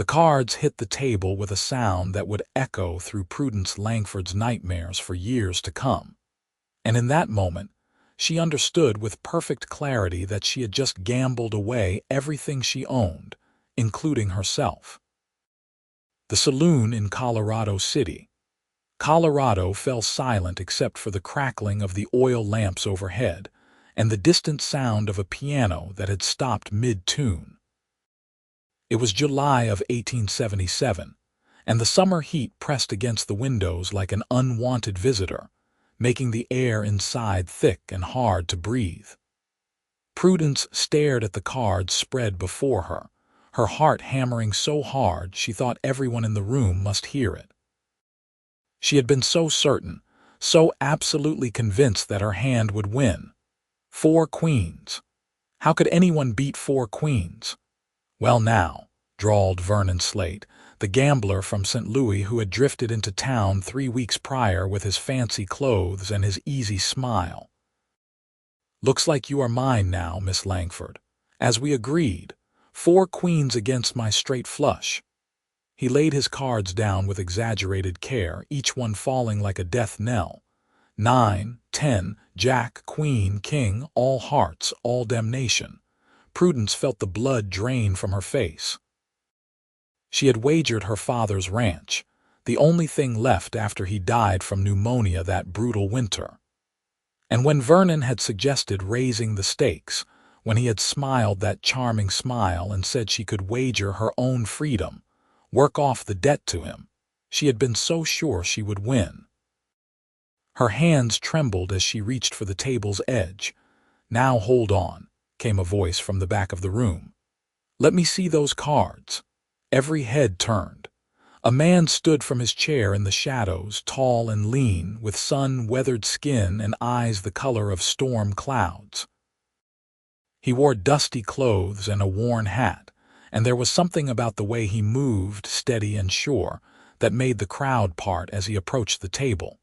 The cards hit the table with a sound that would echo through Prudence Langford's nightmares for years to come. And in that moment, she understood with perfect clarity that she had just gambled away everything she owned, including herself. The saloon in Colorado City. Colorado fell silent except for the crackling of the oil lamps overhead and the distant sound of a piano that had stopped mid-tune. It was July of 1877, and the summer heat pressed against the windows like an unwanted visitor, making the air inside thick and hard to breathe. Prudence stared at the cards spread before her, her heart hammering so hard she thought everyone in the room must hear it. She had been so certain, so absolutely convinced that her hand would win. 4 queens. How could anyone beat 4 queens? Well now, drawled Vernon Slate, the gambler from St. Louis who had drifted into town 3 weeks prior with his fancy clothes and his easy smile. Looks like you are mine now, Miss Langford. As we agreed, 4 queens against my straight flush. He laid his cards down with exaggerated care, each one falling like a death knell. 9, 10, Jack, Queen, King, all hearts, all damnation. Prudence felt the blood drain from her face. She had wagered her father's ranch, the only thing left after he died from pneumonia that brutal winter. And when Vernon had suggested raising the stakes, when he had smiled that charming smile and said she could wager her own freedom, work off the debt to him, she had been so sure she would win. Her hands trembled as she reached for the table's edge. "Now hold on," came a voice from the back of the room. "Let me see those cards." Every head turned. A man stood from his chair in the shadows, tall and lean, with sun-weathered skin and eyes the color of storm clouds. He wore dusty clothes and a worn hat, and there was something about the way he moved, steady and sure, that made the crowd part as he approached the table.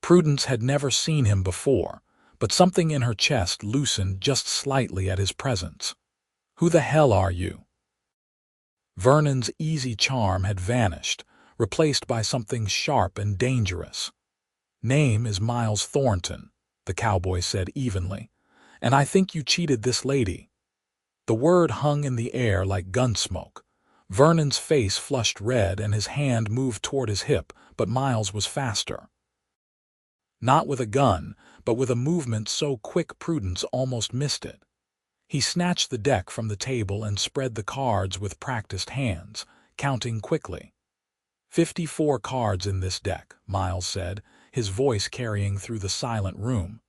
Prudence had never seen him before, but something in her chest loosened just slightly at his presence. "Who the hell are you?" Vernon's easy charm had vanished, replaced by something sharp and dangerous. "Name is Miles Thornton," the cowboy said evenly, "and I think you cheated this lady." The word hung in the air like gunsmoke. Vernon's face flushed red and his hand moved toward his hip, but Miles was faster. Not with a gun, but with a movement so quick Prudence almost missed it. He snatched the deck from the table and spread the cards with practiced hands, counting quickly. 54 cards in this deck, Miles said, his voice carrying through the silent room.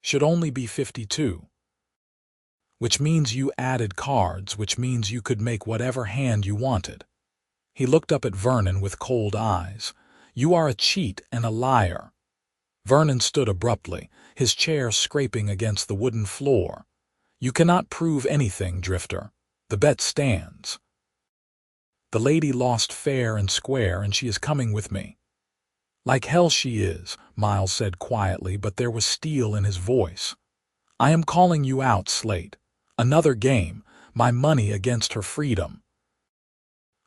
Should only be 52. Which means you added cards, which means you could make whatever hand you wanted. He looked up at Vernon with cold eyes. "You are a cheat and a liar." Vernon stood abruptly, his chair scraping against the wooden floor. "You cannot prove anything, Drifter. The bet stands. The lady lost fair and square, and she is coming with me." "Like hell she is," Miles said quietly, but there was steel in his voice. "I am calling you out, Slate. Another game, my money against her freedom.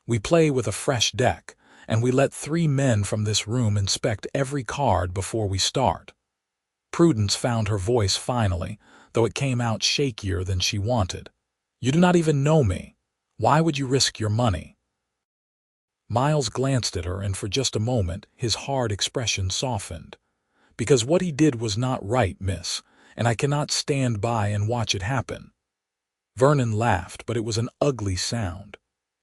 We play with a fresh deck, and we let 3 men from this room inspect every card before we start." Prudence found her voice finally, though it came out shakier than she wanted. "You do not even know me. Why would you risk your money?" Miles glanced at her, and for just a moment his hard expression softened. "Because what he did was not right, miss, and I cannot stand by and watch it happen." Vernon laughed, but it was an ugly sound.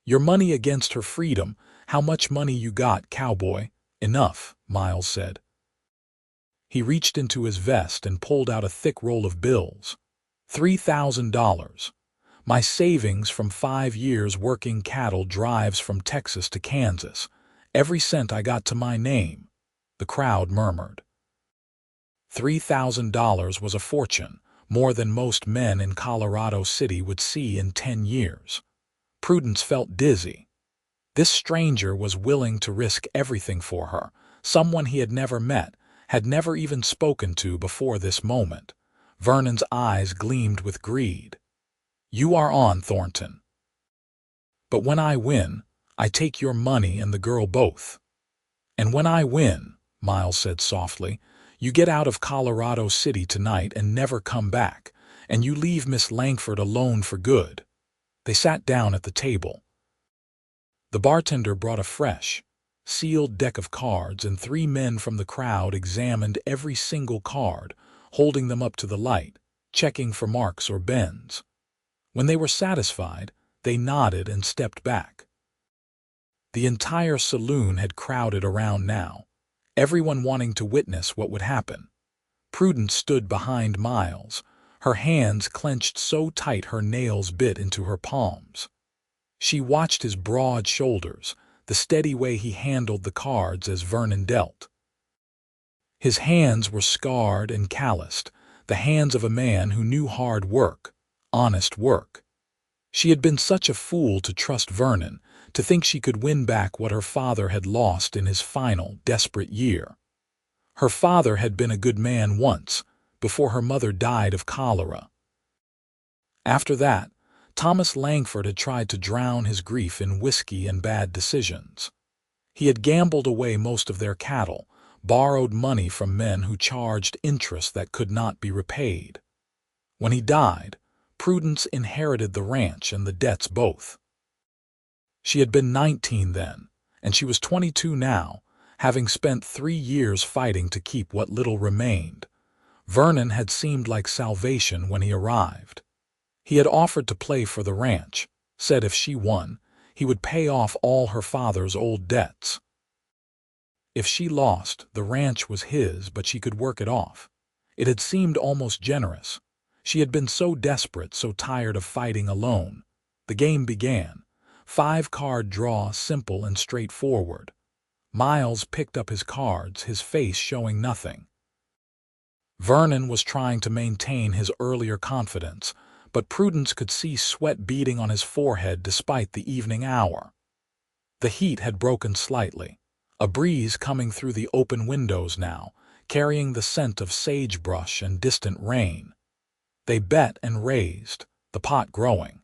"Your money against her freedom. How much money you got, cowboy?" "Enough," Miles said. He reached into his vest and pulled out a thick roll of bills. $3,000. My savings from 5 years working cattle drives from Texas to Kansas. Every cent I got to my name," the crowd murmured. $3,000 was a fortune, more than most men in Colorado City would see in 10 years. Prudence felt dizzy. This stranger was willing to risk everything for her, someone he had never met, had never even spoken to before this moment. Vernon's eyes gleamed with greed. "You are on, Thornton. But when I win, I take your money and the girl both. And when I win, Miles said softly, you get out of Colorado City tonight and never come back, and you leave Miss Langford alone for good." They sat down at the table. The bartender brought a fresh, sealed deck of cards, and 3 men from the crowd examined every single card, holding them up to the light, checking for marks or bends. When they were satisfied, they nodded and stepped back. The entire saloon had crowded around now, everyone wanting to witness what would happen. Prudence stood behind Miles, her hands clenched so tight her nails bit into her palms. She watched his broad shoulders, the steady way he handled the cards as Vernon dealt. His hands were scarred and calloused, the hands of a man who knew hard work, honest work. She had been such a fool to trust Vernon, to think she could win back what her father had lost in his final, desperate year. Her father had been a good man once, before her mother died of cholera. After that, Thomas Langford had tried to drown his grief in whiskey and bad decisions. He had gambled away most of their cattle, borrowed money from men who charged interest that could not be repaid. When he died, Prudence inherited the ranch and the debts both. She had been 19 then, and she was 22 now, having spent 3 years fighting to keep what little remained. Vernon had seemed like salvation when he arrived. He had offered to play for the ranch, said if she won, he would pay off all her father's old debts. If she lost, the ranch was his, but she could work it off. It had seemed almost generous. She had been so desperate, so tired of fighting alone. The game began. 5-card draw, simple and straightforward. Miles picked up his cards, his face showing nothing. Vernon was trying to maintain his earlier confidence, but Prudence could see sweat beading on his forehead despite the evening hour. The heat had broken slightly, a breeze coming through the open windows now, carrying the scent of sagebrush and distant rain. They bet and raised, the pot growing.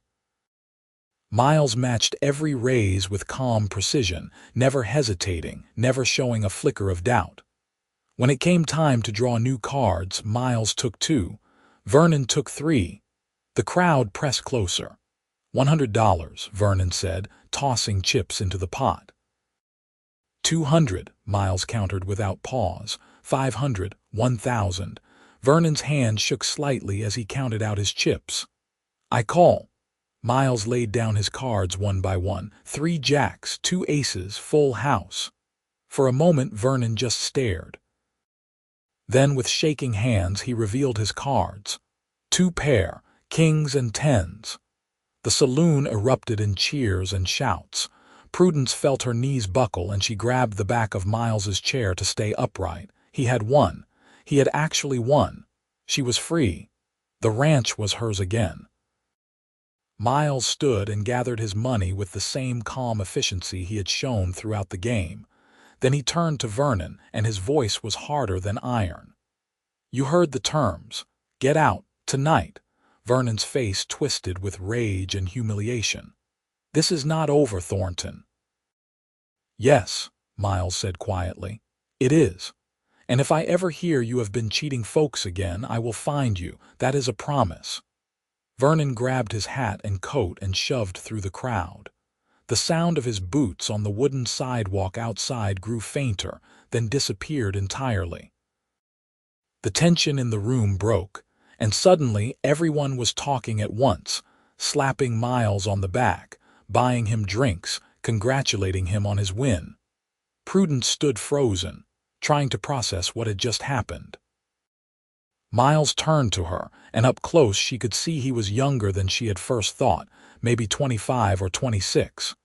Miles matched every raise with calm precision, never hesitating, never showing a flicker of doubt. When it came time to draw new cards, Miles took 2, Vernon took 3. The crowd pressed closer. $100, Vernon said, tossing chips into the pot. 200, Miles countered without pause. 500, 1,000. Vernon's hand shook slightly as he counted out his chips. I call. Miles laid down his cards one by one. 3 jacks, 2 aces, full house. For a moment Vernon just stared. Then with shaking hands he revealed his cards. 2 pair, kings and tens. The saloon erupted in cheers and shouts. Prudence felt her knees buckle and she grabbed the back of Miles's chair to stay upright. He had won. He had actually won. She was free. The ranch was hers again. Miles stood and gathered his money with the same calm efficiency he had shown throughout the game. Then he turned to Vernon, and his voice was harder than iron. You heard the terms. Get out, tonight. Vernon's face twisted with rage and humiliation. This is not over, Thornton. Yes, Miles said quietly. It is. And if I ever hear you have been cheating folks again, I will find you. That is a promise. Vernon grabbed his hat and coat and shoved through the crowd. The sound of his boots on the wooden sidewalk outside grew fainter, then disappeared entirely. The tension in the room broke, and suddenly everyone was talking at once, slapping Miles on the back, buying him drinks, congratulating him on his win. Prudence stood frozen, trying to process what had just happened. Miles turned to her, and up close she could see he was younger than she had first thought, maybe 25 or 26.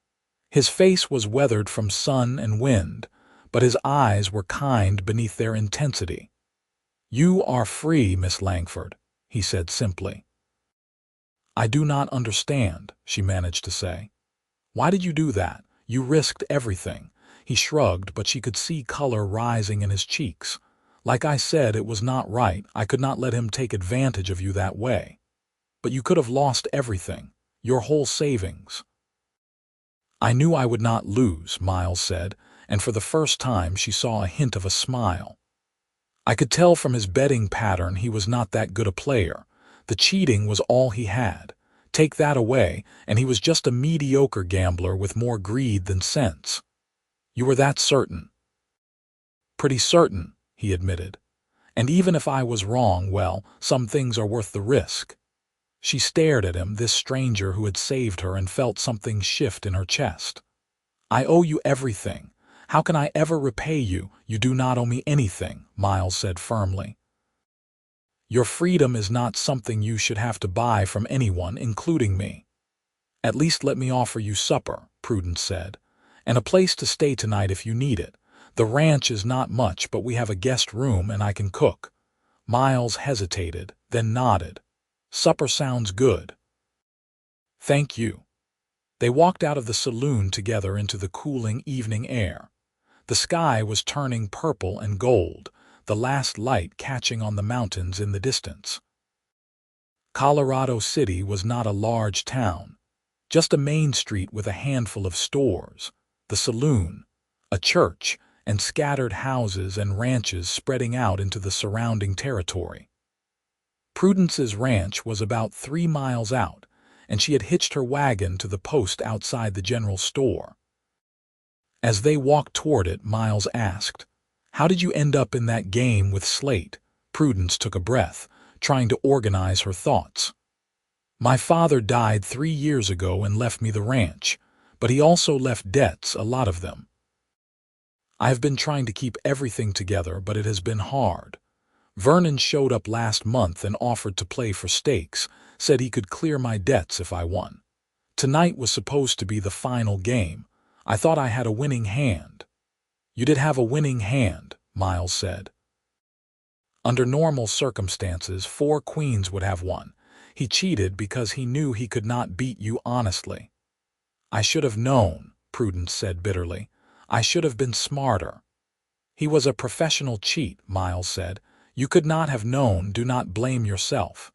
His face was weathered from sun and wind, but his eyes were kind beneath their intensity. You are free, Miss Langford, he said simply. I do not understand, she managed to say. Why did you do that? You risked everything. He shrugged, but she could see color rising in his cheeks. Like I said, it was not right. I could not let him take advantage of you that way. But you could have lost everything, your whole savings. I knew I would not lose, Miles said, and for the first time she saw a hint of a smile. I could tell from his betting pattern he was not that good a player. The cheating was all he had. Take that away, and he was just a mediocre gambler with more greed than sense. You were that certain? Pretty certain, he admitted. And even if I was wrong, well, some things are worth the risk. She stared at him, this stranger who had saved her, and felt something shift in her chest. I owe you everything. How can I ever repay you? You do not owe me anything, Miles said firmly. Your freedom is not something you should have to buy from anyone, including me. At least let me offer you supper, Prudence said, and a place to stay tonight if you need it. The ranch is not much, but we have a guest room and I can cook. Miles hesitated, then nodded. Supper sounds good. Thank you. They walked out of the saloon together into the cooling evening air. The sky was turning purple and gold, the last light catching on the mountains in the distance. Colorado City was not a large town, just a main street with a handful of stores, the saloon, a church, and scattered houses and ranches spreading out into the surrounding territory. Prudence's ranch was about 3 miles out, and she had hitched her wagon to the post outside the general store. As they walked toward it, Miles asked, "How did you end up in that game with Slate?" Prudence took a breath, trying to organize her thoughts. "My father died 3 years ago and left me the ranch, but he also left debts, a lot of them. I have been trying to keep everything together, but it has been hard. Vernon showed up last month and offered to play for stakes, said he could clear my debts if I won. Tonight was supposed to be the final game. I thought I had a winning hand." "You did have a winning hand," Miles said. "Under normal circumstances, 4 queens would have won. He cheated because he knew he could not beat you honestly." "I should have known," Prudence said bitterly. "I should have been smarter." "He was a professional cheat," Miles said. "You could not have known. Do not blame yourself."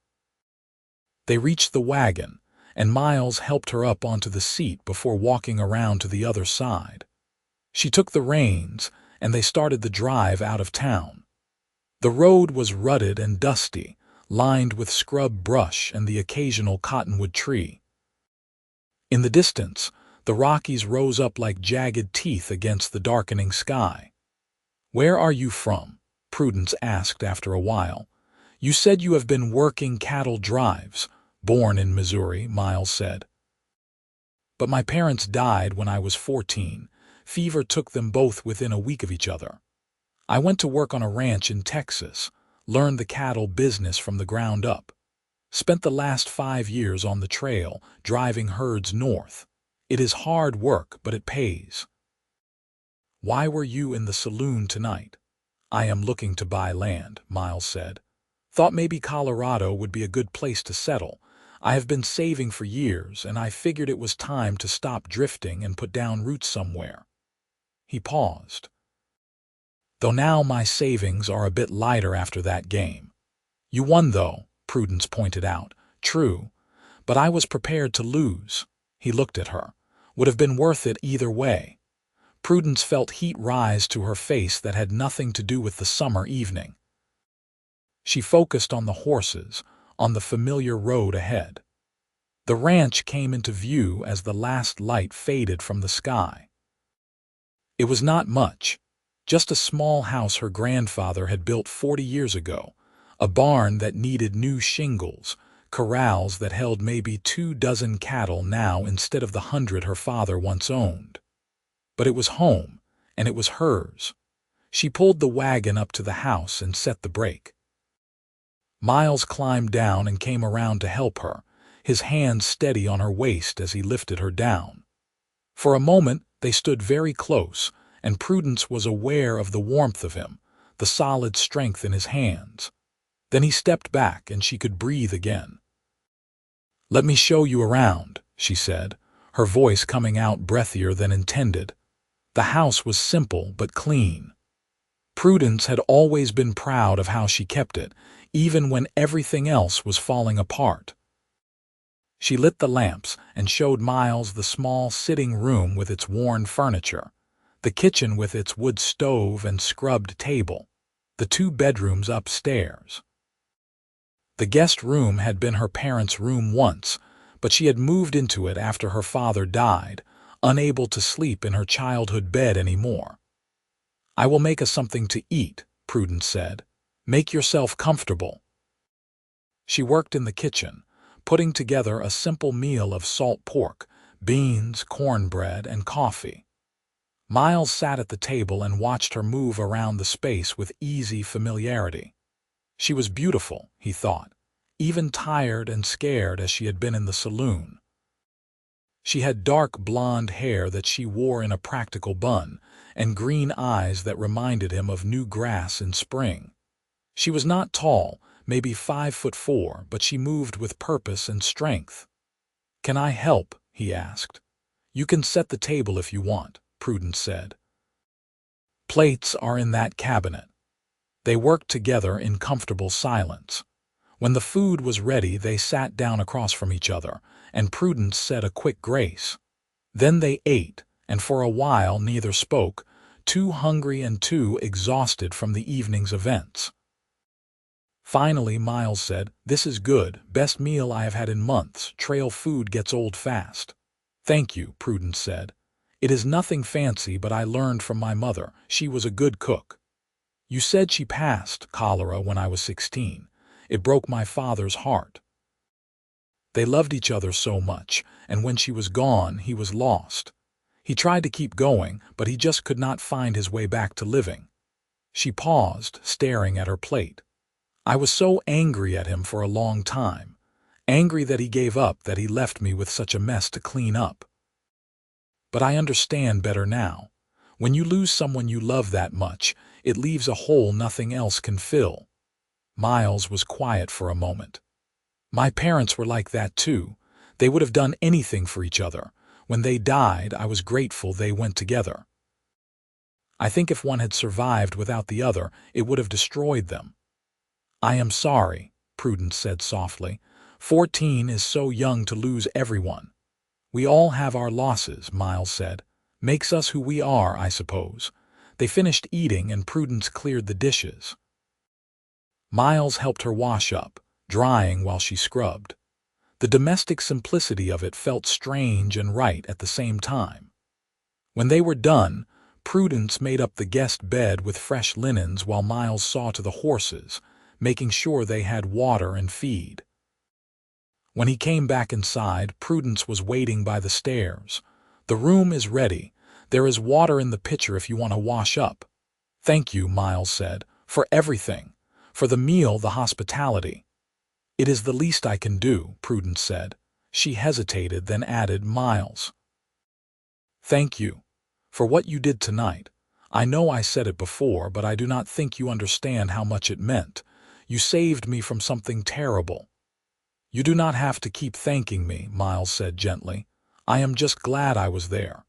They reached the wagon, and Miles helped her up onto the seat before walking around to the other side. She took the reins, and they started the drive out of town. The road was rutted and dusty, lined with scrub brush and the occasional cottonwood tree. In the distance, the Rockies rose up like jagged teeth against the darkening sky. "Where are you from?" Prudence asked after a while. "You said you have been working cattle drives." "Born in Missouri," Miles said. "But my parents died when I was 14. Fever took them both within a week of each other. I went to work on a ranch in Texas, learned the cattle business from the ground up. Spent the last 5 years on the trail, driving herds north. It is hard work, but it pays." "Why were you in the saloon tonight?" "I am looking to buy land," Miles said. "Thought maybe Colorado would be a good place to settle. I have been saving for years, and I figured it was time to stop drifting and put down roots somewhere." He paused. "Though now my savings are a bit lighter after that game." "You won, though," Prudence pointed out. "True, but I was prepared to lose." He looked at her. "Would have been worth it either way." Prudence felt heat rise to her face that had nothing to do with the summer evening. She focused on the horses, on the familiar road ahead. The ranch came into view as the last light faded from the sky. It was not much, just a small house her grandfather had built 40 years ago, a barn that needed new shingles, corrals that held maybe 24 cattle now instead of the 100 her father once owned. But it was home, and it was hers. She pulled the wagon up to the house and set the brake. Miles climbed down and came around to help her, his hand steady on her waist as he lifted her down. For a moment they stood very close, and Prudence was aware of the warmth of him, the solid strength in his hands. Then he stepped back and she could breathe again. "Let me show you around," she said, her voice coming out breathier than intended. The house was simple but clean. Prudence had always been proud of how she kept it, even when everything else was falling apart. She lit the lamps and showed Miles the small sitting room with its worn furniture, the kitchen with its wood stove and scrubbed table, the 2 bedrooms upstairs. The guest room had been her parents' room once, but she had moved into it after her father died, unable to sleep in her childhood bed anymore. "I will make us something to eat," Prudence said. "Make yourself comfortable." She worked in the kitchen, putting together a simple meal of salt pork, beans, cornbread, and coffee. Miles sat at the table and watched her move around the space with easy familiarity. She was beautiful, he thought, even tired and scared as she had been in the saloon. She had dark blonde hair that she wore in a practical bun, and green eyes that reminded him of new grass in spring. She was not tall, maybe 5'4", but she moved with purpose and strength. "Can I help?" he asked. "You can set the table if you want," Prudence said. "Plates are in that cabinet." They worked together in comfortable silence. When the food was ready, they sat down across from each other, and Prudence said a quick grace. Then they ate, and for a while neither spoke, too hungry and too exhausted from the evening's events. Finally, Miles said, "This is good, best meal I have had in months. Trail food gets old fast." "Thank you," Prudence said. "It is nothing fancy, but I learned from my mother. She was a good cook." "You said she passed cholera when I was 16. It broke my father's heart." They loved each other so much, and when she was gone, he was lost. He tried to keep going, but he just could not find his way back to living. She paused, staring at her plate. "I was so angry at him for a long time. Angry that he gave up, that he left me with such a mess to clean up. But I understand better now. When you lose someone you love that much, it leaves a hole nothing else can fill." Miles was quiet for a moment. "My parents were like that too. They would have done anything for each other. When they died, I was grateful they went together. I think if one had survived without the other, it would have destroyed them." "I am sorry," Prudence said softly. 14 is so young to lose everyone." "We all have our losses," Miles said. "Makes us who we are, I suppose." They finished eating and Prudence cleared the dishes. Miles helped her wash up, drying while she scrubbed. The domestic simplicity of it felt strange and right at the same time. When they were done, Prudence made up the guest bed with fresh linens while Miles saw to the horses, making sure they had water and feed. When he came back inside, Prudence was waiting by the stairs. "The room is ready. There is water in the pitcher if you want to wash up." "Thank you," Miles said, "for everything. For the meal, the hospitality." "It is the least I can do," Prudence said. She hesitated, then added, "Miles, thank you for what you did tonight. I know I said it before, but I do not think you understand how much it meant. You saved me from something terrible." "You do not have to keep thanking me," Miles said gently. "I am just glad I was there."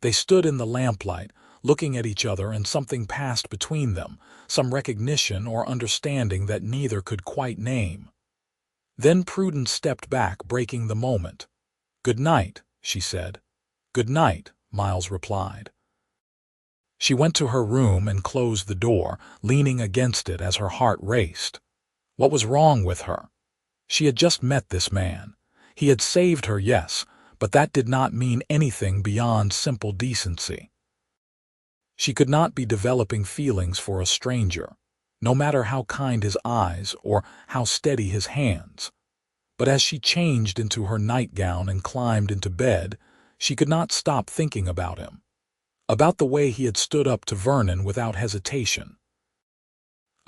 They stood in the lamplight, looking at each other, and something passed between them, some recognition or understanding that neither could quite name. Then Prudence stepped back, breaking the moment. "Good night," she said. "Good night," Miles replied. She went to her room and closed the door, leaning against it as her heart raced. What was wrong with her? She had just met this man. He had saved her, yes, but that did not mean anything beyond simple decency. She could not be developing feelings for a stranger, no matter how kind his eyes or how steady his hands. But as she changed into her nightgown and climbed into bed, she could not stop thinking about him, about the way he had stood up to Vernon without hesitation,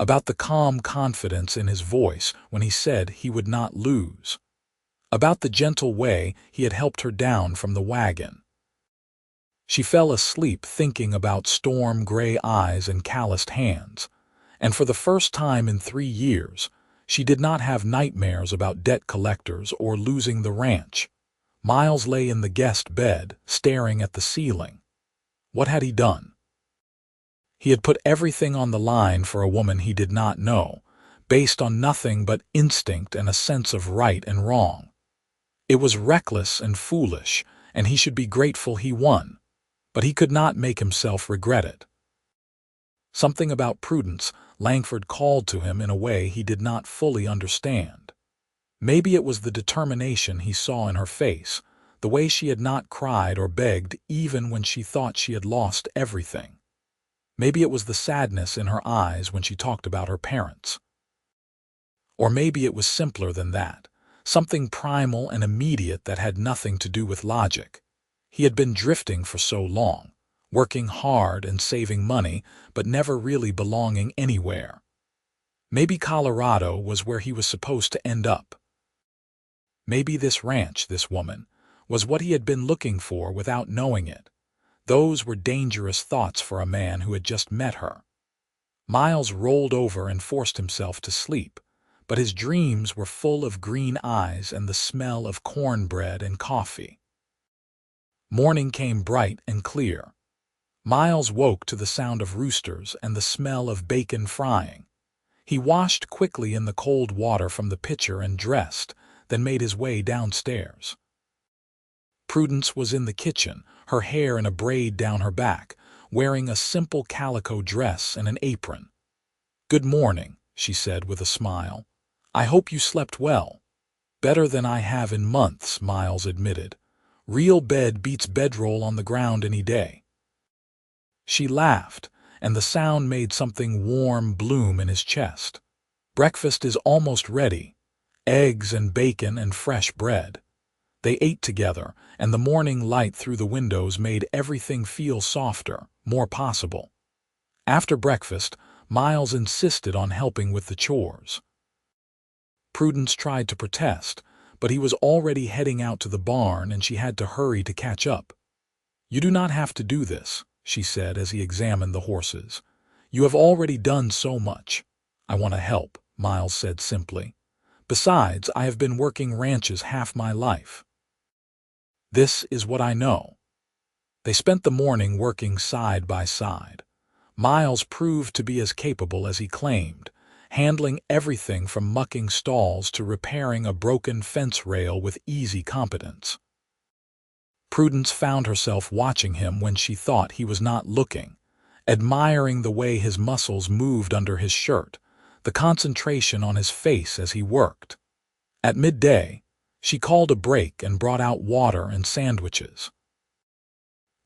about the calm confidence in his voice when he said he would not lose, about the gentle way he had helped her down from the wagon. She fell asleep thinking about storm-gray eyes and calloused hands, and for the first time in 3 years, she did not have nightmares about debt collectors or losing the ranch. Miles lay in the guest bed, staring at the ceiling. What had he done? He had put everything on the line for a woman he did not know, based on nothing but instinct and a sense of right and wrong. It was reckless and foolish, and he should be grateful he won, but he could not make himself regret it. Something about Prudence Langford called to him in a way he did not fully understand. Maybe it was the determination he saw in her face, the way she had not cried or begged even when she thought she had lost everything. Maybe it was the sadness in her eyes when she talked about her parents. Or maybe it was simpler than that, something primal and immediate that had nothing to do with logic. He had been drifting for so long, working hard and saving money, but never really belonging anywhere. Maybe Colorado was where he was supposed to end up. Maybe this ranch, this woman, was what he had been looking for without knowing it. Those were dangerous thoughts for a man who had just met her. Miles rolled over and forced himself to sleep, but his dreams were full of green eyes and the smell of cornbread and coffee. Morning came bright and clear. Miles woke to the sound of roosters and the smell of bacon frying. He washed quickly in the cold water from the pitcher and dressed, then made his way downstairs. Prudence was in the kitchen, her hair in a braid down her back, wearing a simple calico dress and an apron. "Good morning," she said with a smile. "I hope you slept well." "Better than I have in months," Miles admitted. "Real bed beats bedroll on the ground any day." She laughed, and the sound made something warm bloom in his chest. "Breakfast is almost ready. Eggs and bacon and fresh bread." They ate together, and the morning light through the windows made everything feel softer, more possible. After breakfast, Miles insisted on helping with the chores. Prudence tried to protest, but he was already heading out to the barn and she had to hurry to catch up. "You do not have to do this," she said as he examined the horses. "You have already done so much." "I want to help," Miles said simply. "Besides, I have been working ranches half my life. This is what I know." They spent the morning working side by side. Miles proved to be as capable as he claimed, handling everything from mucking stalls to repairing a broken fence rail with easy competence. Prudence found herself watching him when she thought he was not looking, admiring the way his muscles moved under his shirt, the concentration on his face as he worked. At midday, she called a break and brought out water and sandwiches.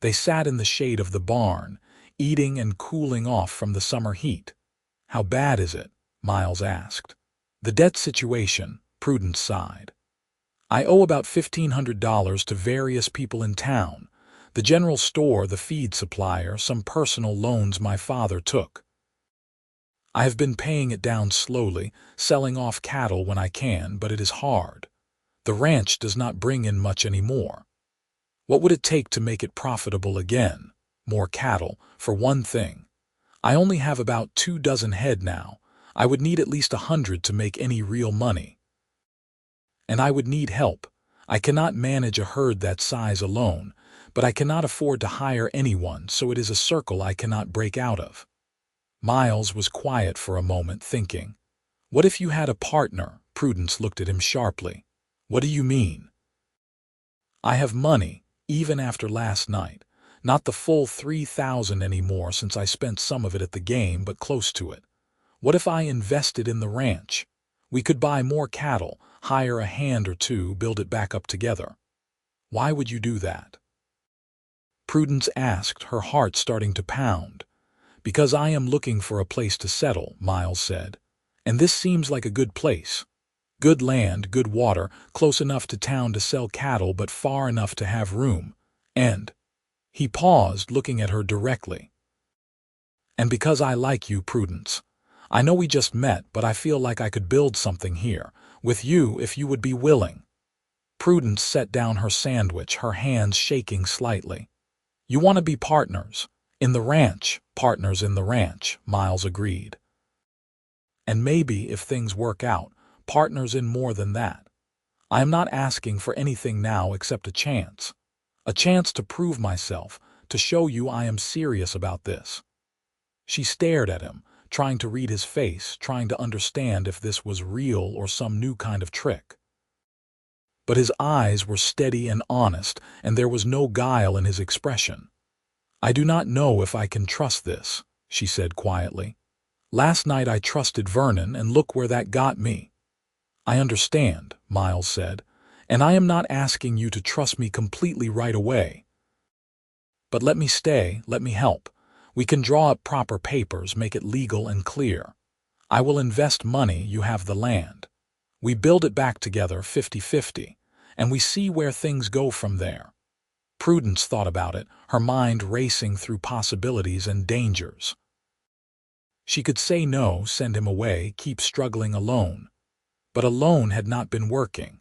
They sat in the shade of the barn, eating and cooling off from the summer heat. "How bad is it?" Miles asked. "The debt situation," Prudence sighed. "I owe about $1,500 to various people in town, the general store, the feed supplier, some personal loans my father took. I have been paying it down slowly, selling off cattle when I can, but it is hard. The ranch does not bring in much anymore. What would it take to make it profitable again? More cattle, for one thing. I only have about 24 head now. I would need at least 100 to make any real money. And I would need help. I cannot manage a herd that size alone, but I cannot afford to hire anyone, so it is a circle I cannot break out of." Miles was quiet for a moment, thinking. "What if you had a partner?" Prudence looked at him sharply. "What do you mean?" "I have money, even after last night. Not the full 3,000 anymore since I spent some of it at the game, but close to it. What if I invested in the ranch? We could buy more cattle, hire a hand or two, build it back up together." "Why would you do that?" Prudence asked, her heart starting to pound. "Because I am looking for a place to settle," Miles said. "And this seems like a good place. Good land, good water, close enough to town to sell cattle but far enough to have room. And—" he paused, looking at her directly. "And because I like you, Prudence. I know we just met, but I feel like I could build something here, with you if you would be willing." Prudence set down her sandwich, her hands shaking slightly. "You want to be partners. In the ranch, partners in the ranch," Miles agreed. "And maybe, if things work out, partners in more than that. I am not asking for anything now except a chance. A chance to prove myself, to show you I am serious about this." She stared at him, trying to read his face, trying to understand if this was real or some new kind of trick. but his eyes were steady and honest, and there was no guile in his expression. "I do not know if I can trust this," she said quietly. "Last night I trusted Vernon, and look where that got me." "I understand," Miles said, "and I am not asking you to trust me completely right away. But let me stay, let me help. We can draw up proper papers, make it legal and clear. I will invest money, you have the land. We build it back together 50-50, and we see where things go from there." Prudence thought about it, her mind racing through possibilities and dangers. She could say no, send him away, keep struggling alone. But alone had not been working.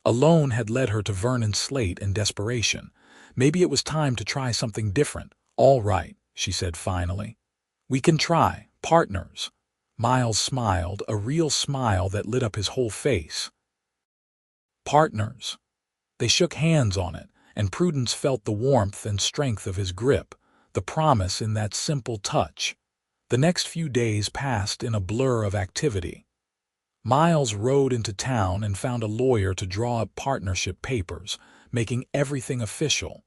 Alone had led her to Vernon's slate and desperation. Maybe it was time to try something different. "All right," she said finally. "We can try, partners." Miles smiled, a real smile that lit up his whole face. "Partners." They shook hands on it, and Prudence felt the warmth and strength of his grip, the promise in that simple touch. The next few days passed in a blur of activity. Miles rode into town and found a lawyer to draw up partnership papers, making everything official.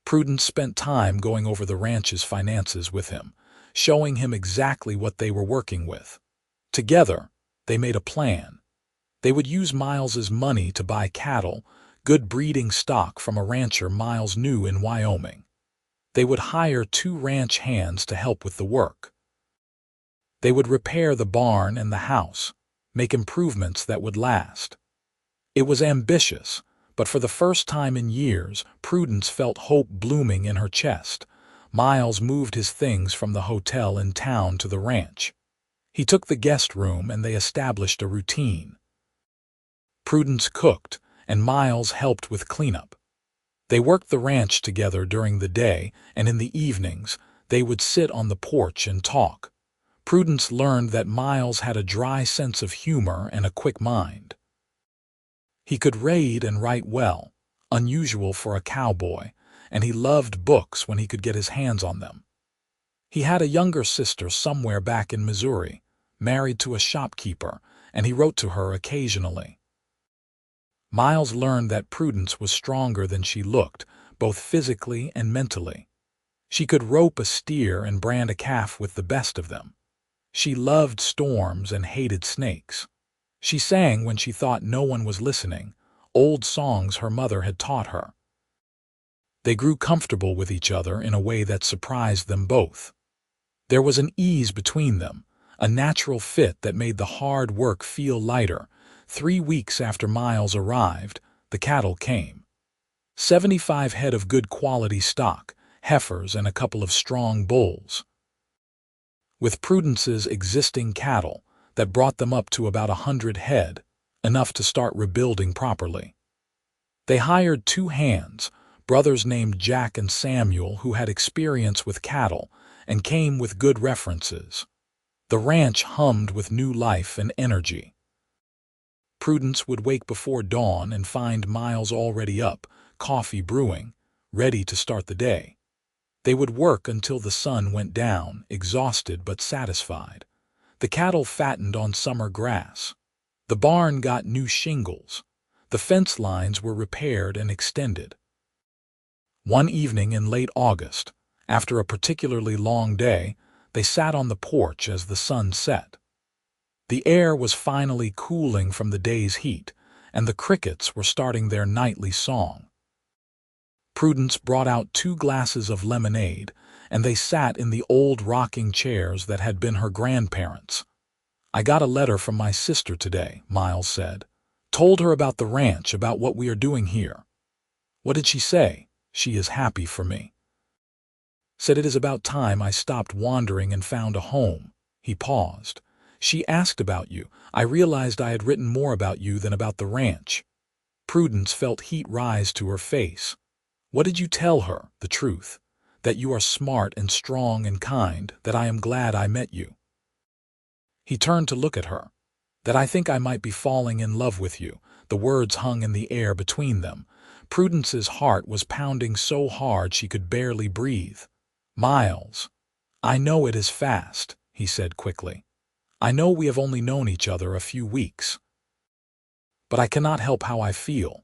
Prudence spent time going over the ranch's finances with him, showing him exactly what they were working with. Together, they made a plan. They would use Miles's money to buy cattle, good breeding stock from a rancher Miles knew in Wyoming. They would hire 2 ranch hands to help with the work. They would repair the barn and the house, make improvements that would last. It was ambitious, but for the first time in years, Prudence felt hope blooming in her chest. Miles moved his things from the hotel in town to the ranch. He took the guest room and they established a routine. Prudence cooked, and Miles helped with cleanup. They worked the ranch together during the day, and in the evenings, they would sit on the porch and talk. Prudence learned that Miles had a dry sense of humor and a quick mind. He could read and write well, unusual for a cowboy, and he loved books when he could get his hands on them. He had a younger sister somewhere back in Missouri, married to a shopkeeper, and he wrote to her occasionally. Miles learned that Prudence was stronger than she looked, both physically and mentally. She could rope a steer and brand a calf with the best of them. She loved storms and hated snakes. She sang when she thought no one was listening, old songs her mother had taught her. They grew comfortable with each other in a way that surprised them both. There was an ease between them, a natural fit that made the hard work feel lighter. 3 weeks after Miles arrived, the cattle came. 75 head of good quality stock, heifers and a couple of strong bulls. With Prudence's existing cattle, that brought them up to about 100 head, enough to start rebuilding properly. They hired 2 hands, brothers named Jack and Samuel, who had experience with cattle and came with good references. The ranch hummed with new life and energy. Prudence would wake before dawn and find Miles already up, coffee brewing, ready to start the day. They would work until the sun went down, exhausted but satisfied. The cattle fattened on summer grass. The barn got new shingles. The fence lines were repaired and extended. One evening in late August, after a particularly long day, they sat on the porch as the sun set. The air was finally cooling from the day's heat, and the crickets were starting their nightly song. Prudence brought out 2 glasses of lemonade, and they sat in the old rocking chairs that had been her grandparents'. "I got a letter from my sister today," Miles said. "Told her about the ranch, about what we are doing here." "What did she say?" "She is happy for me. Said it is about time I stopped wandering and found a home." He paused. "She asked about you. I realized I had written more about you than about the ranch." Prudence felt heat rise to her face. "What did you tell her?" "The truth. That you are smart and strong and kind, that I am glad I met you." He turned to look at her. "That I think I might be falling in love with you." The words hung in the air between them. Prudence's heart was pounding so hard she could barely breathe. "Miles, I know it is fast," he said quickly. "I know we have only known each other a few weeks." but I cannot help how I feel.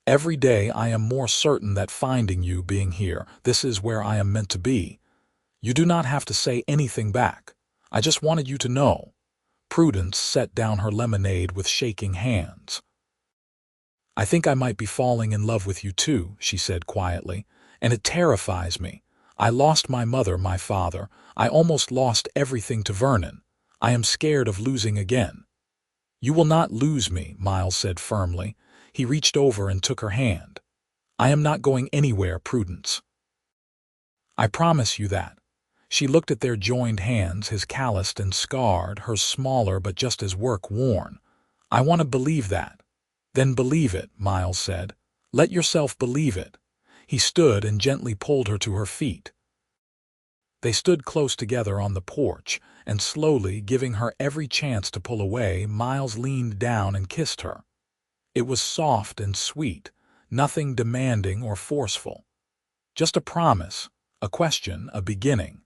Every day I am more certain that finding you, being here, this is where I am meant to be. You do not have to say anything back. I just wanted you to know." Prudence set down her lemonade with shaking hands. "I think I might be falling in love with you too," she said quietly, "and it terrifies me. I lost my mother, my father. I almost lost everything to Vernon. I am scared of losing again." "You will not lose me," Miles said firmly. He reached over and took her hand. "I am not going anywhere, Prudence. I promise you that." She looked at their joined hands, his calloused and scarred, hers smaller but just as work-worn. "I want to believe that." "Then believe it," Miles said. "Let yourself believe it." He stood and gently pulled her to her feet. They stood close together on the porch, and slowly, giving her every chance to pull away, Miles leaned down and kissed her. It was soft and sweet, nothing demanding or forceful. Just a promise, a question, a beginning.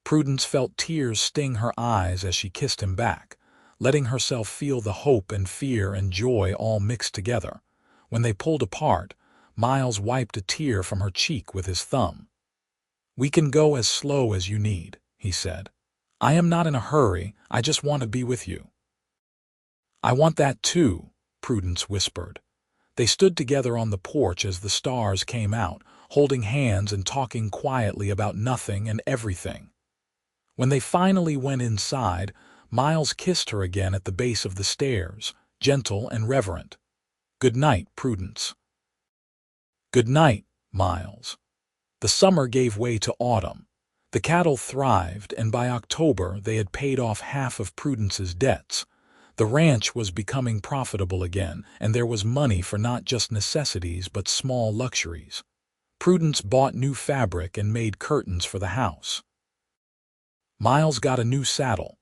Prudence felt tears sting her eyes as she kissed him back, letting herself feel the hope and fear and joy all mixed together. When they pulled apart, Miles wiped a tear from her cheek with his thumb. "We can go as slow as you need," he said. "I am not in a hurry, I just want to be with you." "I want that too," Prudence whispered. They stood together on the porch as the stars came out, holding hands and talking quietly about nothing and everything. When they finally went inside, Miles kissed her again at the base of the stairs, gentle and reverent. "Good night, Prudence." "Good night, Miles." The summer gave way to autumn. The cattle thrived, and by October they had paid off half of Prudence's debts. The ranch was becoming profitable again, and there was money for not just necessities but small luxuries. Prudence bought new fabric and made curtains for the house. Miles got a new saddle.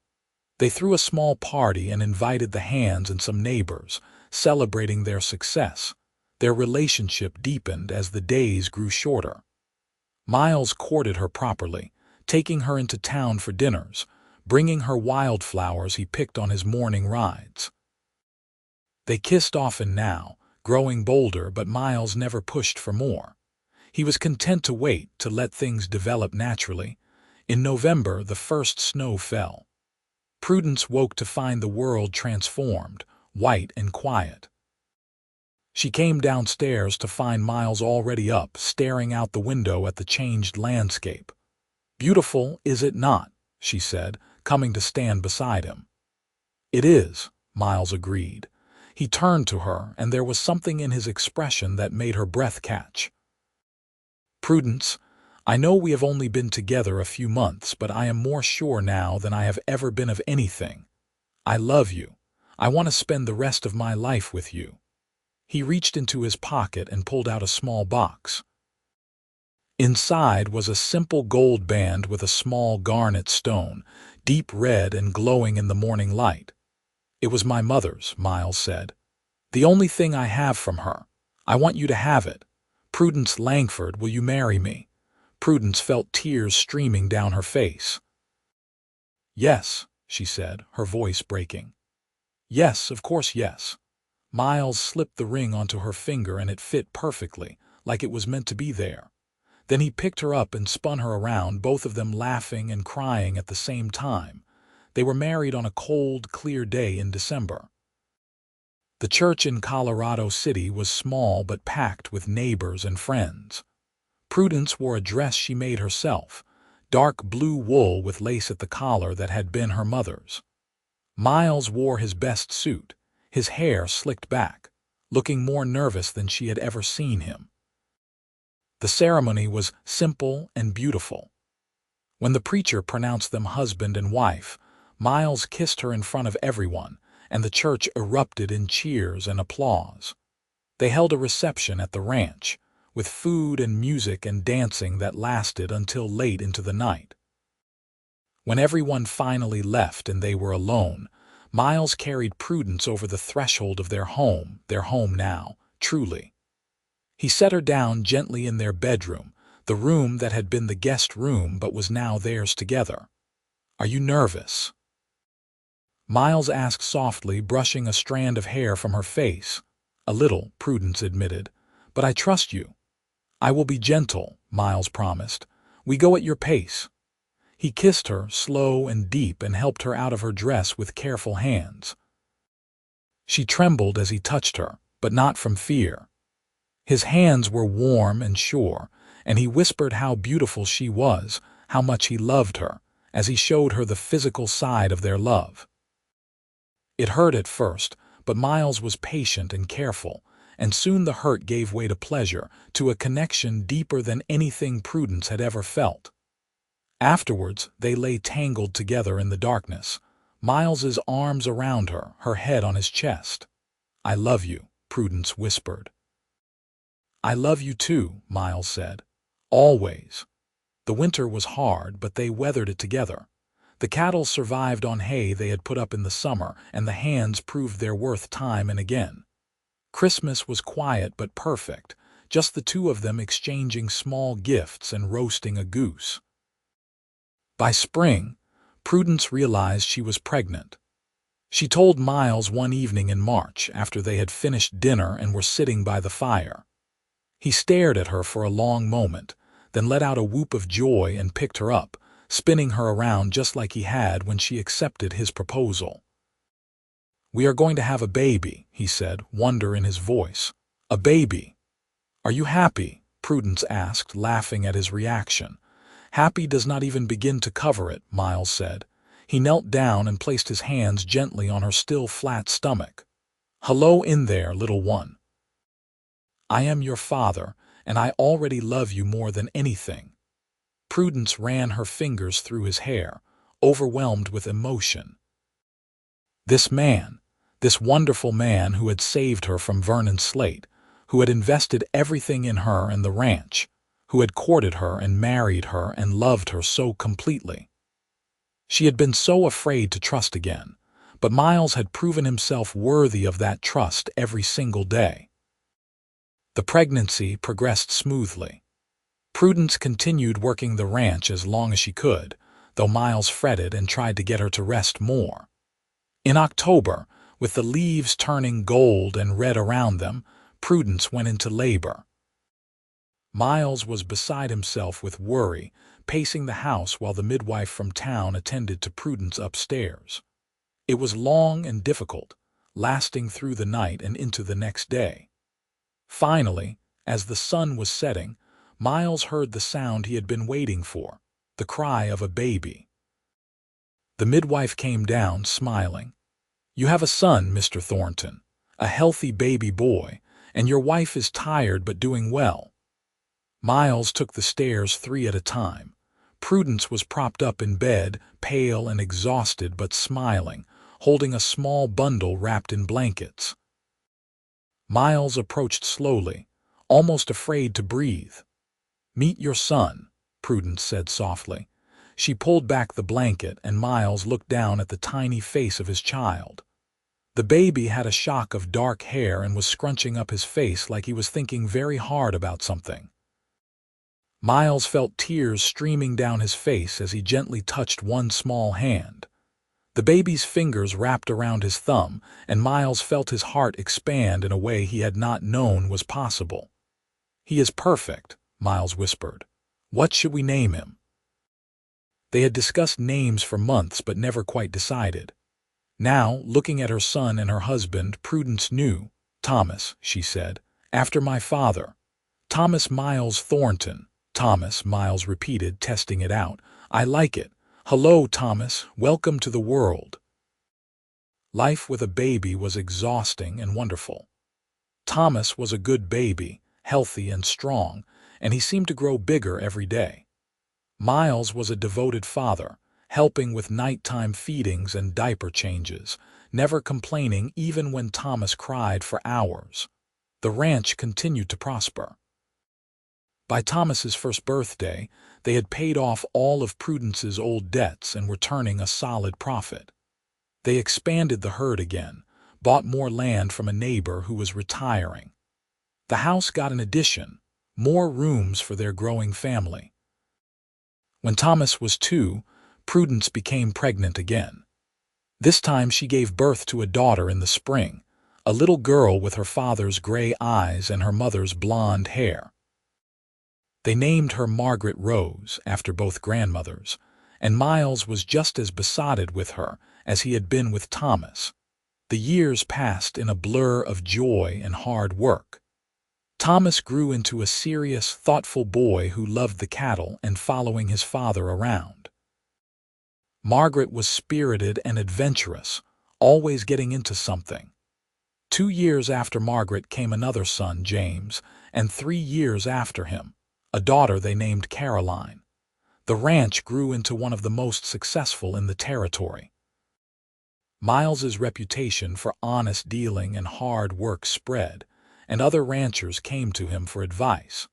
They threw a small party and invited the Hands and some neighbors, celebrating their success. Their relationship deepened as the days grew shorter. Miles courted her properly, taking her into town for dinners, bringing her wildflowers he picked on his morning rides. They kissed often now, growing bolder, but Miles never pushed for more. He was content to wait, to let things develop naturally. In November, the first snow fell. Prudence woke to find the world transformed, white and quiet. She came downstairs to find Miles already up, staring out the window at the changed landscape. "Beautiful, is it not?" she said, coming to stand beside him. "It is," Miles agreed. He turned to her, and there was something in his expression that made her breath catch. "Prudence, I know we have only been together a few months, but I am more sure now than I have ever been of anything. I love you. I want to spend the rest of my life with you." He reached into his pocket and pulled out a small box. Inside was a simple gold band with a small garnet stone, deep red and glowing in the morning light. "It was my mother's," Miles said. "The only thing I have from her. I want you to have it. Prudence Langford, will you marry me?" Prudence felt tears streaming down her face. "Yes," she said, her voice breaking. "Yes, of course, yes." Miles slipped the ring onto her finger and it fit perfectly, like it was meant to be there. Then he picked her up and spun her around, both of them laughing and crying at the same time. They were married on a cold, clear day in December. The church in Colorado City was small but packed with neighbors and friends. Prudence wore a dress she made herself, dark blue wool with lace at the collar that had been her mother's. Miles wore his best suit, his hair slicked back, looking more nervous than she had ever seen him. The ceremony was simple and beautiful. When the preacher pronounced them husband and wife, Miles kissed her in front of everyone, and the church erupted in cheers and applause. They held a reception at the ranch, with food and music and dancing that lasted until late into the night. When everyone finally left and they were alone, Miles carried Prudence over the threshold of their home now, truly. He set her down gently in their bedroom, the room that had been the guest room but was now theirs together. "Are you nervous?" Miles asked softly, brushing a strand of hair from her face. A little, Prudence admitted. But I trust you. I will be gentle, Miles promised. We go at your pace. He kissed her, slow and deep, and helped her out of her dress with careful hands. She trembled as he touched her, but not from fear. His hands were warm and sure, and he whispered how beautiful she was, how much he loved her, as he showed her the physical side of their love. It hurt at first, but Miles was patient and careful, and soon the hurt gave way to pleasure, to a connection deeper than anything Prudence had ever felt. Afterwards, they lay tangled together in the darkness, Miles's arms around her, her head on his chest. "I love you," Prudence whispered. "I love you too," Miles said. "Always." The winter was hard, but they weathered it together. The cattle survived on hay they had put up in the summer, and the hands proved their worth time and again. Christmas was quiet but perfect, just the two of them exchanging small gifts and roasting a goose. By spring, Prudence realized she was pregnant. She told Miles one evening in March after they had finished dinner and were sitting by the fire. He stared at her for a long moment, then let out a whoop of joy and picked her up, spinning her around just like he had when she accepted his proposal. "We are going to have a baby," he said, wonder in his voice. "A baby." "Are you happy?" Prudence asked, laughing at his reaction. "Happy does not even begin to cover it," Miles said. He knelt down and placed his hands gently on her still flat stomach. "Hello in there, little one. I am your father, and I already love you more than anything." Prudence ran her fingers through his hair, overwhelmed with emotion. This man, this wonderful man who had saved her from Vernon Slate, who had invested everything in her and the ranch, who had courted her and married her and loved her so completely. She had been so afraid to trust again, but Miles had proven himself worthy of that trust every single day. The pregnancy progressed smoothly. Prudence continued working the ranch as long as she could, though Miles fretted and tried to get her to rest more. In October, with the leaves turning gold and red around them, Prudence went into labor. Miles was beside himself with worry, pacing the house while the midwife from town attended to Prudence upstairs. It was long and difficult, lasting through the night and into the next day. Finally, as the sun was setting, Miles heard the sound he had been waiting for, the cry of a baby. The midwife came down, smiling. "You have a son, Mr. Thornton, a healthy baby boy, and your wife is tired but doing well." Miles took the stairs 3 at a time. Prudence was propped up in bed, pale and exhausted but smiling, holding a small bundle wrapped in blankets. Miles approached slowly, almost afraid to breathe. "Meet your son," Prudence said softly. She pulled back the blanket, and Miles looked down at the tiny face of his child. The baby had a shock of dark hair and was scrunching up his face like he was thinking very hard about something. Miles felt tears streaming down his face as he gently touched one small hand. The baby's fingers wrapped around his thumb, and Miles felt his heart expand in a way he had not known was possible. "He is perfect," Miles whispered. "What should we name him?" They had discussed names for months but never quite decided. Now, looking at her son and her husband, Prudence knew. "Thomas," she said, "after my father. Thomas Miles Thornton." "Thomas," Miles repeated, testing it out. "I like it. Hello, Thomas. Welcome to the world." Life with a baby was exhausting and wonderful. Thomas was a good baby, healthy and strong, and he seemed to grow bigger every day. Miles was a devoted father, helping with nighttime feedings and diaper changes, never complaining even when Thomas cried for hours. The ranch continued to prosper. By Thomas's first birthday, they had paid off all of Prudence's old debts and were turning a solid profit. They expanded the herd again, bought more land from a neighbor who was retiring. The house got an addition, more rooms for their growing family. When Thomas was 2, Prudence became pregnant again. This time she gave birth to a daughter in the spring, a little girl with her father's gray eyes and her mother's blonde hair. They named her Margaret Rose, after both grandmothers, and Miles was just as besotted with her as he had been with Thomas. The years passed in a blur of joy and hard work. Thomas grew into a serious, thoughtful boy who loved the cattle and following his father around. Margaret was spirited and adventurous, always getting into something. 2 years after Margaret came another son, James, and 3 years after him, a daughter they named Caroline. The ranch grew into one of the most successful in the territory. Miles's reputation for honest dealing and hard work spread, and other ranchers came to him for advice.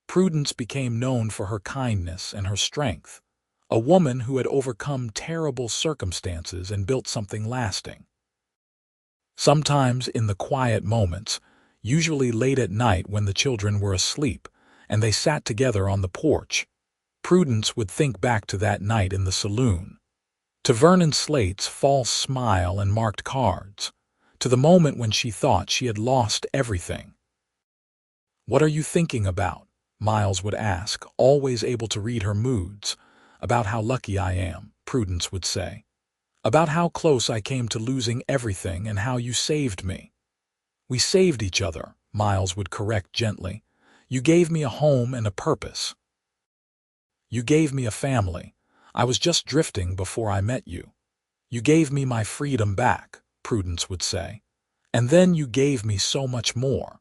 Prudence became known for her kindness and her strength, a woman who had overcome terrible circumstances and built something lasting. Sometimes in the quiet moments, usually late at night when the children were asleep, and they sat together on the porch, Prudence would think back to that night in the saloon, to Vernon Slate's false smile and marked cards, to the moment when she thought she had lost everything. "What are you thinking about?" Miles would ask, always able to read her moods. "About how lucky I am," Prudence would say. "About how close I came to losing everything and how you saved me." "We saved each other," Miles would correct gently. "You gave me a home and a purpose. You gave me a family. I was just drifting before I met you. You gave me my freedom back," Prudence would say. "And then you gave me so much more."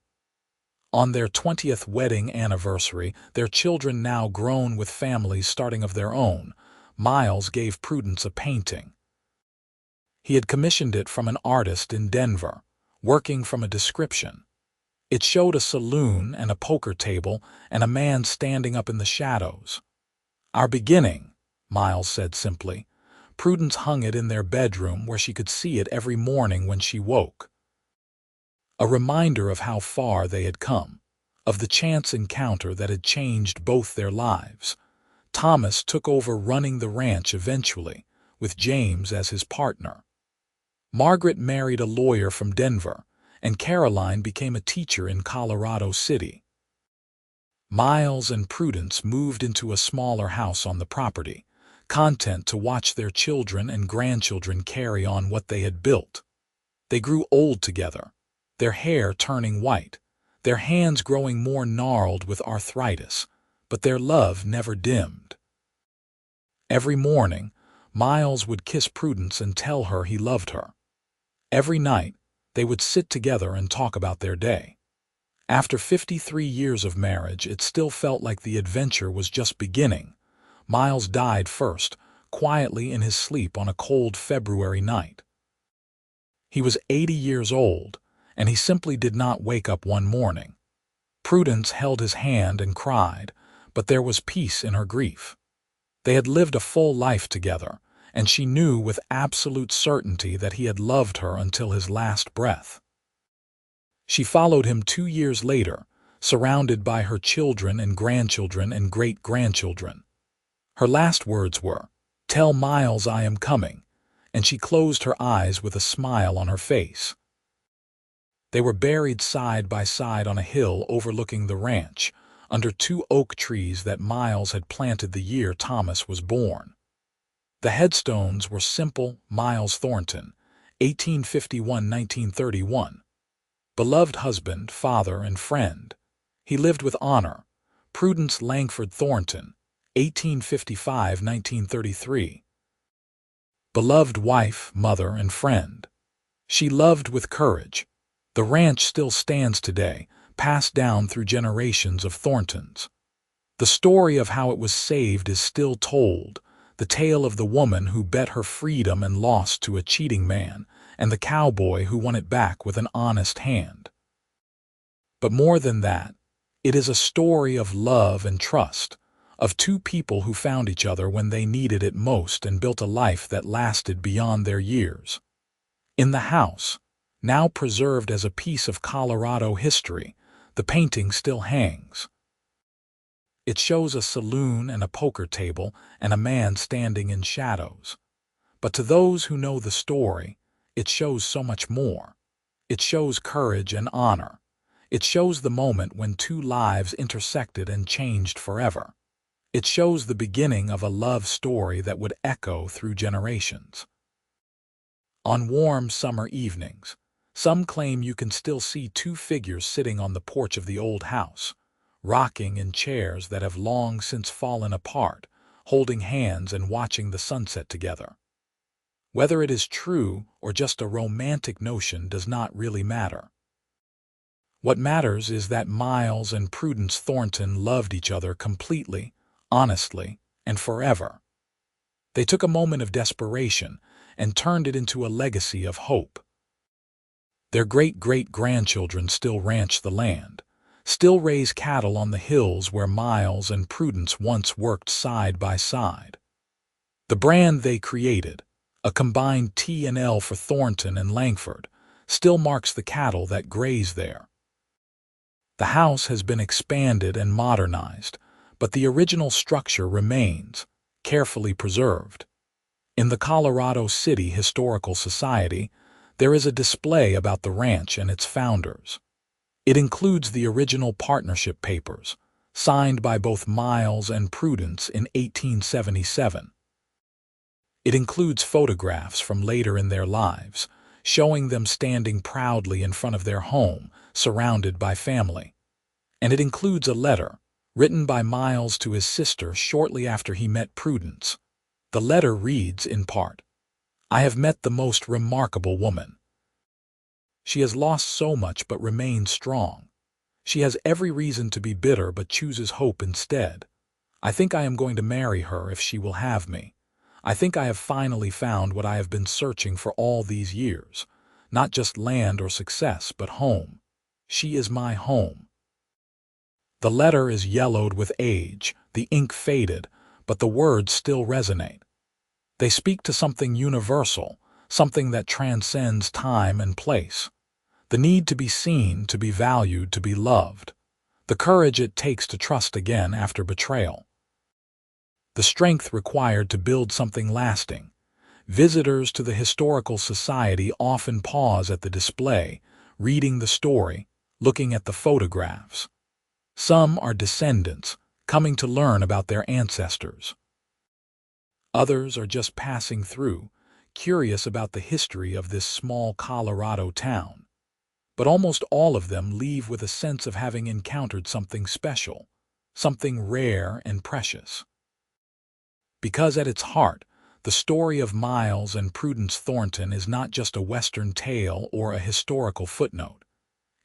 On their 20th wedding anniversary, their children now grown with families starting of their own, Miles gave Prudence a painting. He had commissioned it from an artist in Denver, working from a description. It showed a saloon and a poker table and a man standing up in the shadows. "Our beginning," Miles said simply. Prudence hung it in their bedroom where she could see it every morning when she woke. A reminder of how far they had come, of the chance encounter that had changed both their lives. Thomas took over running the ranch eventually, with James as his partner. Margaret married a lawyer from Denver, and Caroline became a teacher in Colorado City. Miles and Prudence moved into a smaller house on the property, content to watch their children and grandchildren carry on what they had built. They grew old together, their hair turning white, their hands growing more gnarled with arthritis, but their love never dimmed. Every morning, Miles would kiss Prudence and tell her he loved her. Every night, they would sit together and talk about their day. After 53 years of marriage, it still felt like the adventure was just beginning. Miles died first, quietly in his sleep on a cold February night. He was 80 years old, and he simply did not wake up one morning. Prudence held his hand and cried, but there was peace in her grief. They had lived a full life together, and she knew with absolute certainty that he had loved her until his last breath. She followed him 2 years later, surrounded by her children and grandchildren and great-grandchildren. Her last words were, "Tell Miles I am coming," and she closed her eyes with a smile on her face. They were buried side by side on a hill overlooking the ranch, under 2 oak trees that Miles had planted the year Thomas was born. The headstones were simple: Miles Thornton, 1851–1931. Beloved husband, father, and friend. He lived with honor. Prudence Langford Thornton, 1855–1933. Beloved wife, mother, and friend. She loved with courage. The ranch still stands today, passed down through generations of Thorntons. The story of how it was saved is still told, the tale of the woman who bet her freedom and lost to a cheating man, and the cowboy who won it back with an honest hand. But more than that, it is a story of love and trust, of 2 people who found each other when they needed it most and built a life that lasted beyond their years. In the house, now preserved as a piece of Colorado history, the painting still hangs. It shows a saloon and a poker table and a man standing in shadows. But to those who know the story, it shows so much more. It shows courage and honor. It shows the moment when two lives intersected and changed forever. It shows the beginning of a love story that would echo through generations. On warm summer evenings, some claim you can still see two figures sitting on the porch of the old house, rocking in chairs that have long since fallen apart, holding hands and watching the sunset together. Whether it is true or just a romantic notion does not really matter. What matters is that Miles and Prudence Thornton loved each other completely, honestly, and forever. They took a moment of desperation and turned it into a legacy of hope. Their great-great-grandchildren still ranch the land, still raise cattle on the hills where Miles and Prudence once worked side by side. The brand they created, a combined T&L for Thornton and Langford, still marks the cattle that graze there. The house has been expanded and modernized, but the original structure remains, carefully preserved. In the Colorado City Historical Society, there is a display about the ranch and its founders. It includes the original partnership papers, signed by both Miles and Prudence in 1877. It includes photographs from later in their lives, showing them standing proudly in front of their home, surrounded by family. And it includes a letter, written by Miles to his sister shortly after he met Prudence. The letter reads in part, "I have met the most remarkable woman. She has lost so much but remains strong. She has every reason to be bitter but chooses hope instead. I think I am going to marry her if she will have me. I think I have finally found what I have been searching for all these years. Not just land or success, but home. She is my home." The letter is yellowed with age, the ink faded, but the words still resonate. They speak to something universal, something that transcends time and place. The need to be seen, to be valued, to be loved. The courage it takes to trust again after betrayal. The strength required to build something lasting. Visitors to the Historical Society often pause at the display, reading the story, looking at the photographs. Some are descendants, coming to learn about their ancestors. Others are just passing through, curious about the history of this small Colorado town. But almost all of them leave with a sense of having encountered something special, something rare and precious. Because at its heart, the story of Miles and Prudence Thornton is not just a Western tale or a historical footnote.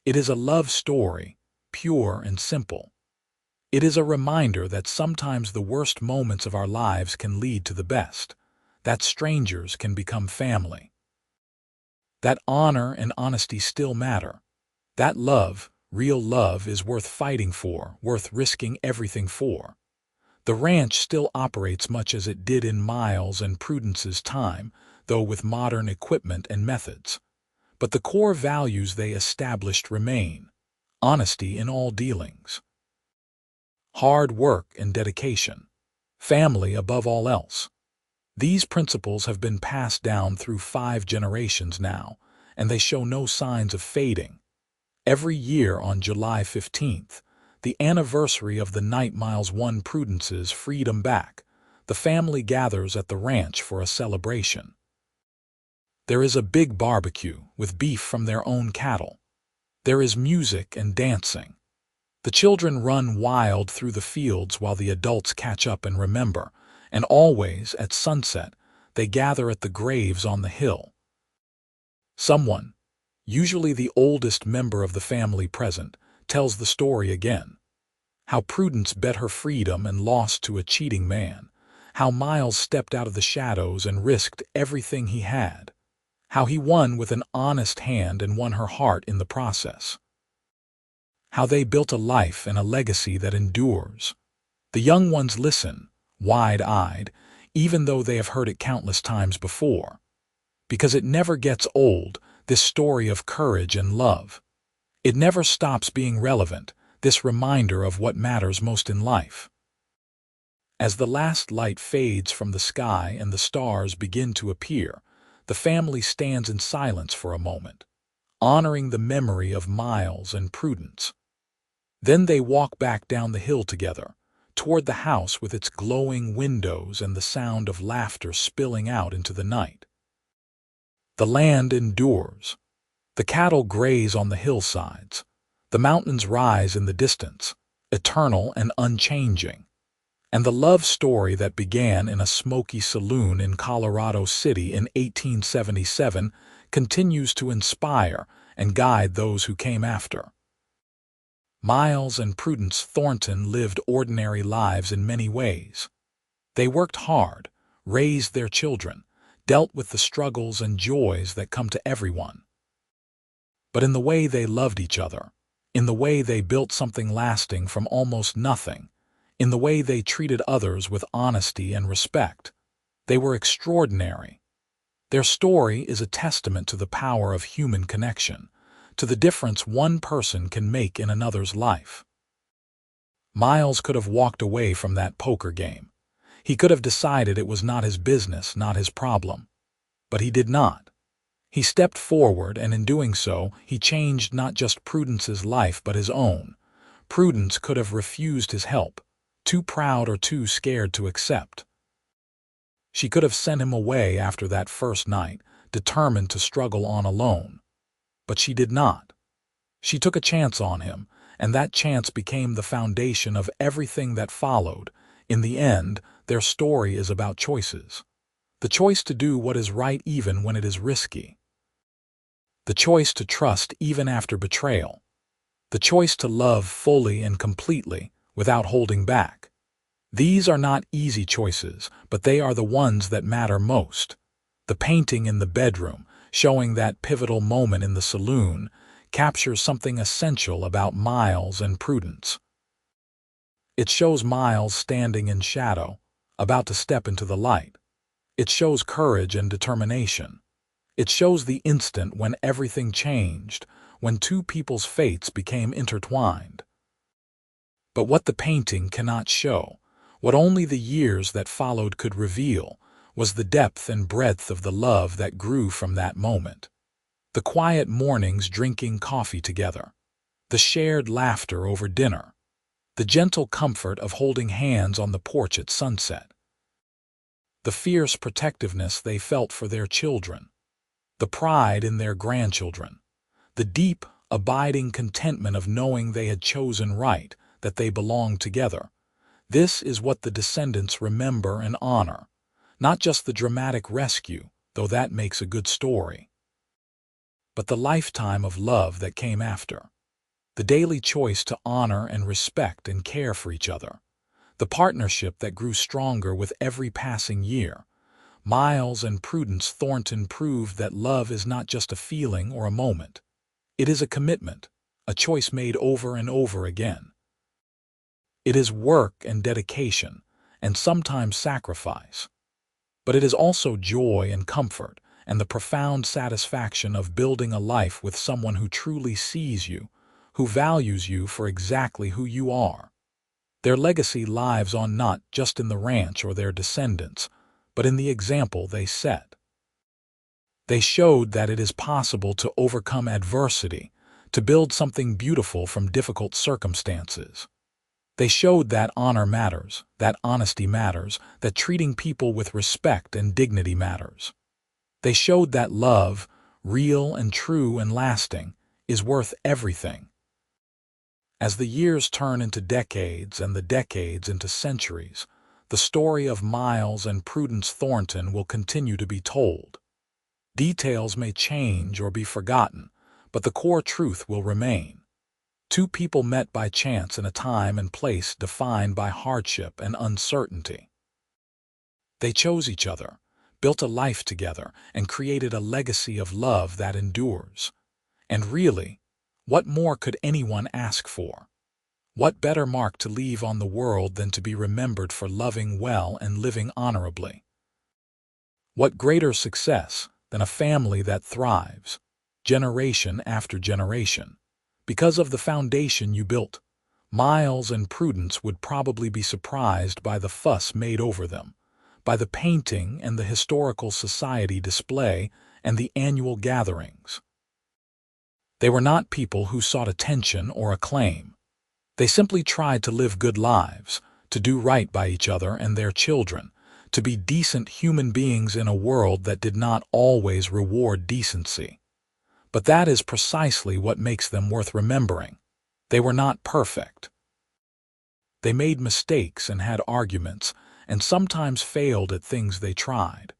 It is a love story, pure and simple. It is a reminder that sometimes the worst moments of our lives can lead to the best, that strangers can become family, that honor and honesty still matter, that love, real love, is worth fighting for, worth risking everything for. The ranch still operates much as it did in Miles and Prudence's time, though with modern equipment and methods. But the core values they established remain: honesty in all dealings, hard work and dedication, family above all else. These principles have been passed down through 5 generations now, and they show no signs of fading. Every year on July 15th, the anniversary of the night Miles won Prudence's freedom back, the family gathers at the ranch for a celebration. There is a big barbecue with beef from their own cattle. There is music and dancing. The children run wild through the fields while the adults catch up and remember, and always, at sunset, they gather at the graves on the hill. Someone, usually the oldest member of the family present, tells the story again. How Prudence bet her freedom and lost to a cheating man. How Miles stepped out of the shadows and risked everything he had. How he won with an honest hand and won her heart in the process. How they built a life and a legacy that endures. The young ones listen, wide-eyed, even though they have heard it countless times before. Because it never gets old, this story of courage and love. It never stops being relevant, this reminder of what matters most in life. As the last light fades from the sky and the stars begin to appear, the family stands in silence for a moment, honoring the memory of Miles and Prudence. Then they walk back down the hill together, toward the house with its glowing windows and the sound of laughter spilling out into the night. The land endures. The cattle graze on the hillsides. The mountains rise in the distance, eternal and unchanging. And the love story that began in a smoky saloon in Colorado City in 1877 continues to inspire and guide those who came after. Miles and Prudence Thornton lived ordinary lives in many ways. They worked hard, raised their children, dealt with the struggles and joys that come to everyone. But in the way they loved each other, in the way they built something lasting from almost nothing, in the way they treated others with honesty and respect, they were extraordinary. Their story is a testament to the power of human connection, to the difference one person can make in another's life. Miles could have walked away from that poker game. He could have decided it was not his business, not his problem. But he did not. He stepped forward, and in doing so, he changed not just Prudence's life but his own. Prudence could have refused his help, too proud or too scared to accept. She could have sent him away after that first night, determined to struggle on alone. But she did not. She took a chance on him, and that chance became the foundation of everything that followed. In the end, their story is about choices. The choice to do what is right even when it is risky. The choice to trust even after betrayal. The choice to love fully and completely, without holding back. These are not easy choices, but they are the ones that matter most. The painting in the bedroom, showing that pivotal moment in the saloon, captures something essential about Miles and Prudence. It shows Miles standing in shadow, about to step into the light. It shows courage and determination. It shows the instant when everything changed, when two people's fates became intertwined. But what the painting cannot show, what only the years that followed could reveal, was the depth and breadth of the love that grew from that moment. The quiet mornings drinking coffee together, the shared laughter over dinner, the gentle comfort of holding hands on the porch at sunset, the fierce protectiveness they felt for their children, the pride in their grandchildren, the deep, abiding contentment of knowing they had chosen right, that they belonged together. This is what the descendants remember and honor, not just the dramatic rescue, though that makes a good story, but the lifetime of love that came after, the daily choice to honor and respect and care for each other, the partnership that grew stronger with every passing year. Miles and Prudence Thornton proved that love is not just a feeling or a moment. It is a commitment, a choice made over and over again. It is work and dedication, and sometimes sacrifice. But it is also joy and comfort, and the profound satisfaction of building a life with someone who truly sees you, who values you for exactly who you are. Their legacy lives on not just in the ranch or their descendants, but in the example they set. They showed that it is possible to overcome adversity, to build something beautiful from difficult circumstances. They showed that honor matters, that honesty matters, that treating people with respect and dignity matters. They showed that love, real and true and lasting, is worth everything. As the years turn into decades and the decades into centuries, the story of Miles and Prudence Thornton will continue to be told. Details may change or be forgotten, but the core truth will remain. Two people met by chance in a time and place defined by hardship and uncertainty. They chose each other, built a life together, and created a legacy of love that endures. And really, what more could anyone ask for? What better mark to leave on the world than to be remembered for loving well and living honorably? What greater success than a family that thrives, generation after generation, because of the foundation you built? Miles and Prudence would probably be surprised by the fuss made over them, by the painting and the historical society display and the annual gatherings. They were not people who sought attention or acclaim. They simply tried to live good lives, to do right by each other and their children, to be decent human beings in a world that did not always reward decency. But that is precisely what makes them worth remembering. They were not perfect. They made mistakes and had arguments, and sometimes failed at things they tried.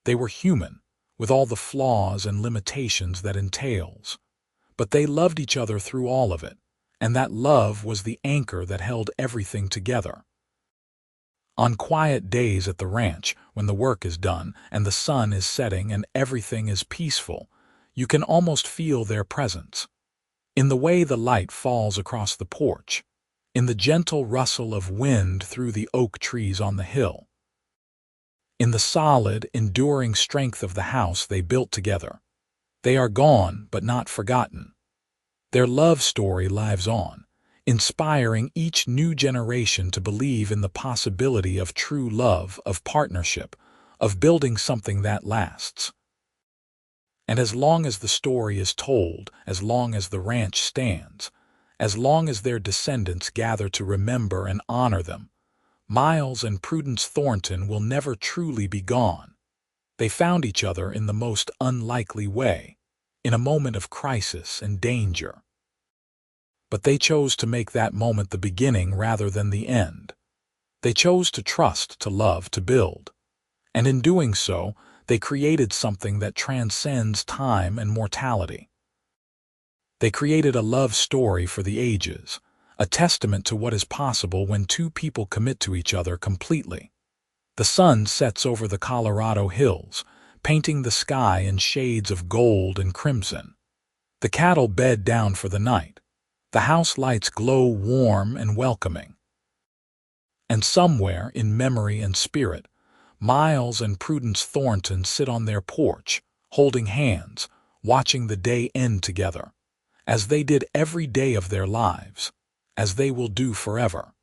They were human, with all the flaws and limitations that entails. But they loved each other through all of it, and that love was the anchor that held everything together. On quiet days at the ranch, when the work is done and the sun is setting and everything is peaceful, you can almost feel their presence. In the way the light falls across the porch, in the gentle rustle of wind through the oak trees on the hill, in the solid, enduring strength of the house they built together. They are gone, but not forgotten. Their love story lives on, inspiring each new generation to believe in the possibility of true love, of partnership, of building something that lasts. And as long as the story is told, as long as the ranch stands, as long as their descendants gather to remember and honor them, Miles and Prudence Thornton will never truly be gone. They found each other in the most unlikely way, in a moment of crisis and danger. But they chose to make that moment the beginning rather than the end. They chose to trust, to love, to build. And in doing so, they created something that transcends time and mortality. They created a love story for the ages, a testament to what is possible when two people commit to each other completely. The sun sets over the Colorado hills, painting the sky in shades of gold and crimson. The cattle bed down for the night. The house lights glow warm and welcoming. And somewhere, in memory and spirit, Miles and Prudence Thornton sit on their porch, holding hands, watching the day end together, as they did every day of their lives, as they will do forever.